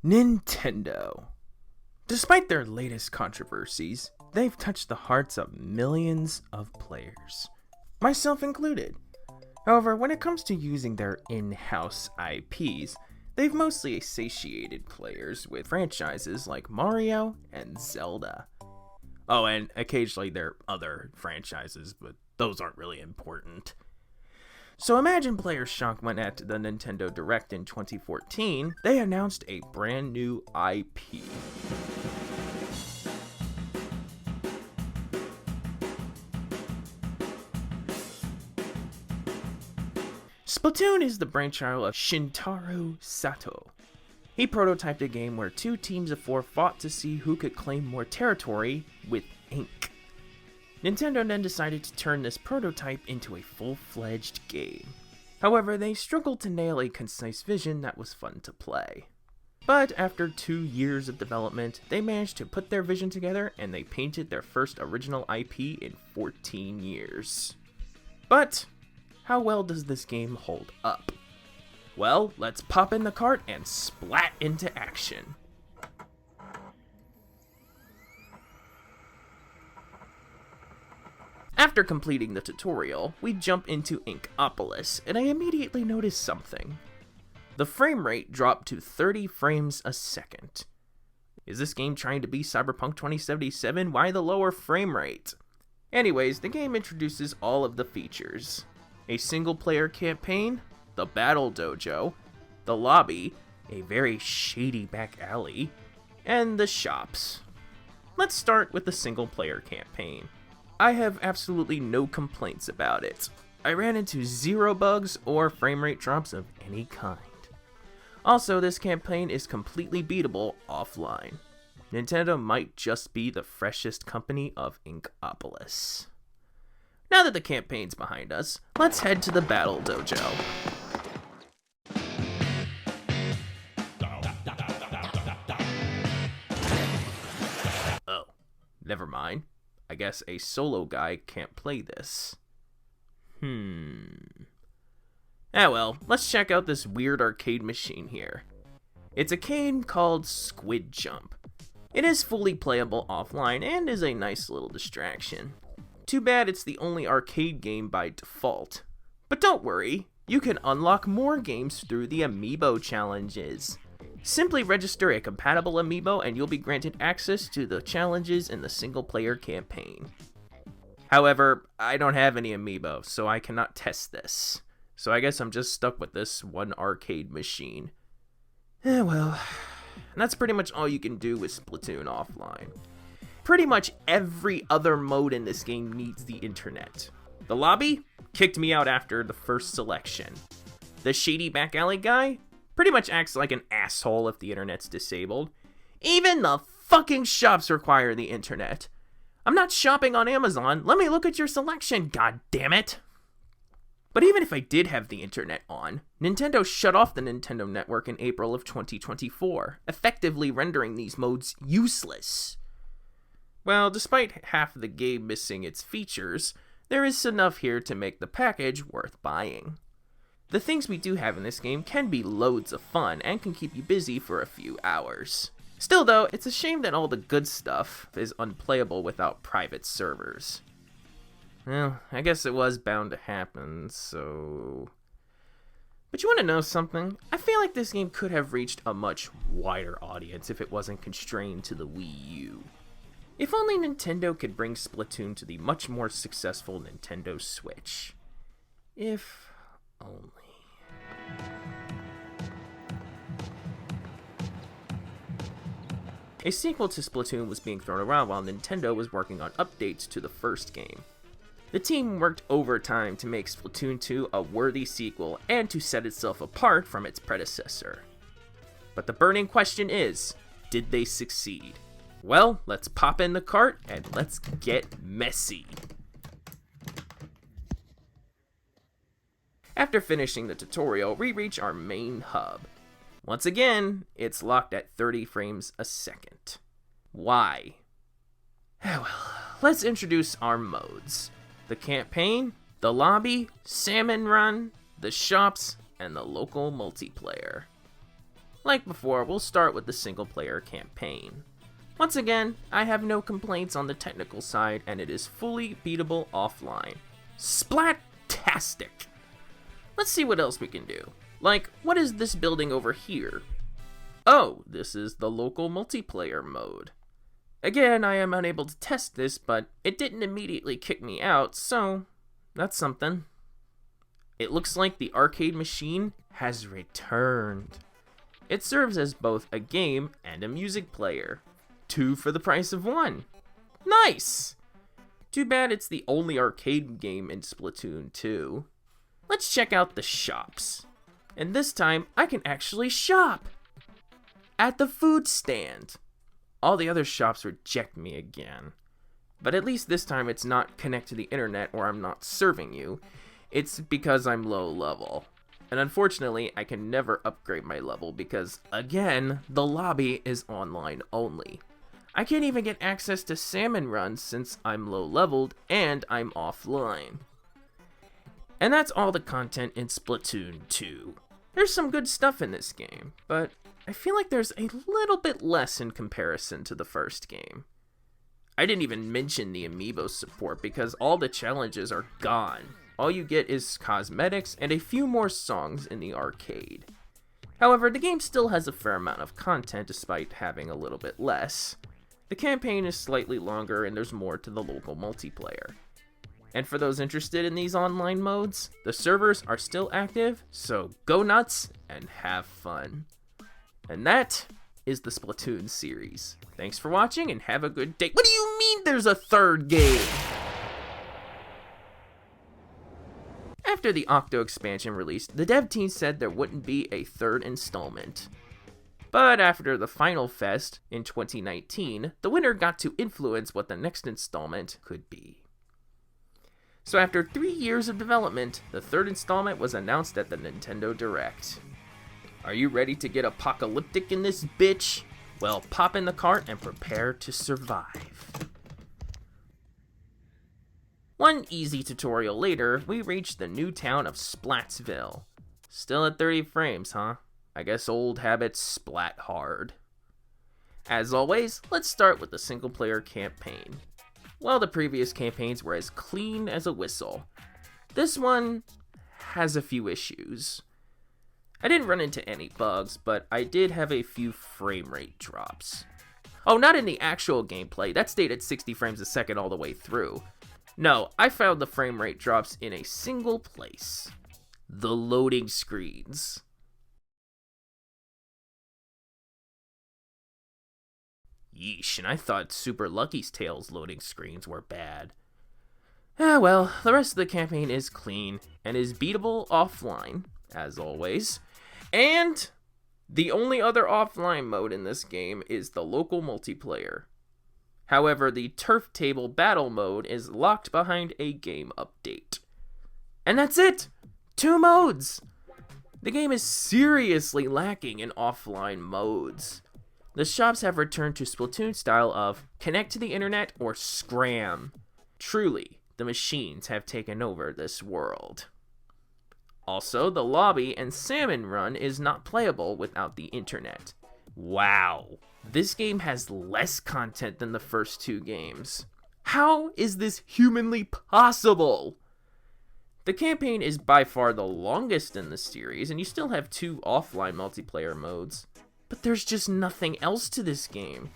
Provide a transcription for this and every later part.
Nintendo. Despite their latest controversies, they've touched the hearts of millions of players, myself included. However, when it comes to using their in-house IPs, they've mostly satiated players with franchises like Mario and Zelda. Oh, and occasionally their other franchises, but those aren't really important. So imagine player shock when at the Nintendo Direct in 2014, they announced a brand new IP. Splatoon is the brainchild of Shintaro Sato. He prototyped a game where two teams of four fought to see who could claim more territory with ink. Nintendo then decided to turn this prototype into a full-fledged game. However, they struggled to nail a concise vision that was fun to play. But after 2 years of development, they managed to put their vision together and they painted their first original IP in 14 years. But how well does this game hold up? Well, let's pop in the cart and splat into action. After completing the tutorial, we jump into Inkopolis, and I immediately noticed something. The frame rate dropped to 30 frames a second. Is this game trying to be Cyberpunk 2077? Why the lower frame rate? Anyways, the game introduces all of the features. A single-player campaign, the Battle Dojo, the lobby, a very shady back alley, and the shops. Let's start with the single-player campaign. I have absolutely no complaints about it. I ran into zero bugs or frame rate drops of any kind. Also, this campaign is completely beatable offline. Nintendo might just be the freshest company of Inkopolis. Now that the campaign's behind us, let's head to the Battle Dojo. Oh, never mind. I guess a solo guy can't play this. Ah well, let's check out this weird arcade machine here. It's a game called Squid Jump. It is fully playable offline and is a nice little distraction. Too bad it's the only arcade game by default. But don't worry, you can unlock more games through the Amiibo challenges. Simply register a compatible amiibo and you'll be granted access to the challenges in the single-player campaign. However, I don't have any amiibo, so I cannot test this. So I guess I'm just stuck with this one arcade machine. Well, that's pretty much all you can do with Splatoon offline. Pretty much every other mode in this game needs the internet. The lobby kicked me out after the first selection. The shady back alley guy pretty much acts like an asshole if the internet's disabled. Even the fucking shops require the internet. I'm not shopping on Amazon. Let me look at your selection, god damn it. But even if I did have the internet on, Nintendo shut off the Nintendo Network in April of 2024, effectively rendering these modes useless. Well, despite half of the game missing its features, there is enough here to make the package worth buying. The things we do have in this game can be loads of fun and can keep you busy for a few hours. Still though, it's a shame that all the good stuff is unplayable without private servers. Well, I guess it was bound to happen, so... But you want to know something? I feel like this game could have reached a much wider audience if it wasn't constrained to the Wii U. If only Nintendo could bring Splatoon to the much more successful Nintendo Switch. If only. A sequel to Splatoon was being thrown around while Nintendo was working on updates to the first game. The team worked overtime to make Splatoon 2 a worthy sequel and to set itself apart from its predecessor. But the burning question is, did they succeed? Well, let's pop in the cart and let's get messy. After finishing the tutorial, we reach our main hub. Once again, it's locked at 30 frames a second. Why? Well, let's introduce our modes. The campaign, the lobby, Salmon Run, the shops, and the local multiplayer. Like before, we'll start with the single-player campaign. Once again, I have no complaints on the technical side, and it is fully beatable offline. Splat-tastic! Let's see what else we can do. Like, what is this building over here? Oh, this is the local multiplayer mode. Again, I am unable to test this, but it didn't immediately kick me out, so that's something. It looks like the arcade machine has returned. It serves as both a game and a music player. 2 for the price of 1. Nice! Too bad it's the only arcade game in Splatoon 2. Let's check out the shops. And this time, I can actually shop! At the food stand. All the other shops reject me again. But at least this time it's not connect to the internet or I'm not serving you. It's because I'm low level. And unfortunately, I can never upgrade my level because, again, the lobby is online only. I can't even get access to salmon runs since I'm low leveled and I'm offline. And that's all the content in Splatoon 2. There's some good stuff in this game, but I feel like there's a little bit less in comparison to the first game. I didn't even mention the amiibo support because all the challenges are gone. All you get is cosmetics and a few more songs in the arcade. However, the game still has a fair amount of content despite having a little bit less. The campaign is slightly longer and there's more to the local multiplayer. And for those interested in these online modes, the servers are still active, so go nuts and have fun. And that is the Splatoon series. Thanks for watching and have a good day. What do you mean there's a third game? After the Octo expansion released, the dev team said there wouldn't be a third installment. But after the Final Fest in 2019, the winner got to influence what the next installment could be. So after 3 years of development, the third installment was announced at the Nintendo Direct. Are you ready to get apocalyptic in this bitch? Well, pop in the cart and prepare to survive. One easy tutorial later, we reached the new town of Splatsville. Still at 30 frames, huh? I guess old habits splat hard. As always, let's start with the single player campaign. Well, the previous campaigns were as clean as a whistle. This one has a few issues. I didn't run into any bugs, but I did have a few frame rate drops. Oh, not in the actual gameplay, that stayed at 60 frames a second all the way through. No, I found the frame rate drops in a single place. The loading screens. Yeesh, and I thought Super Lucky's Tales loading screens were bad. Ah well, the rest of the campaign is clean, and is beatable offline, as always. And the only other offline mode in this game is the local multiplayer. However, the turf table battle mode is locked behind a game update. And that's it! 2 modes! The game is seriously lacking in offline modes. The shops have returned to Splatoon style of connect to the internet or scram. Truly, the machines have taken over this world. Also, the lobby and salmon run is not playable without the internet. Wow, this game has less content than the first 2 games. How is this humanly possible? The campaign is by far the longest in the series, and you still have 2 offline multiplayer modes. But there's just nothing else to this game.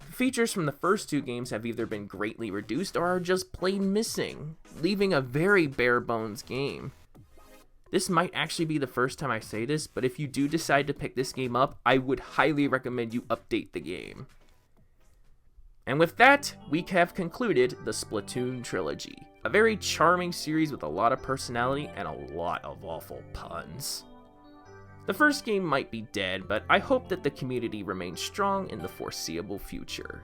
The features from the first 2 games have either been greatly reduced or are just plain missing, leaving a very bare bones game. This might actually be the first time I say this, but if you do decide to pick this game up, I would highly recommend you update the game. And with that, we have concluded the Splatoon Trilogy. A very charming series with a lot of personality and a lot of awful puns. The first game might be dead, but I hope that the community remains strong in the foreseeable future.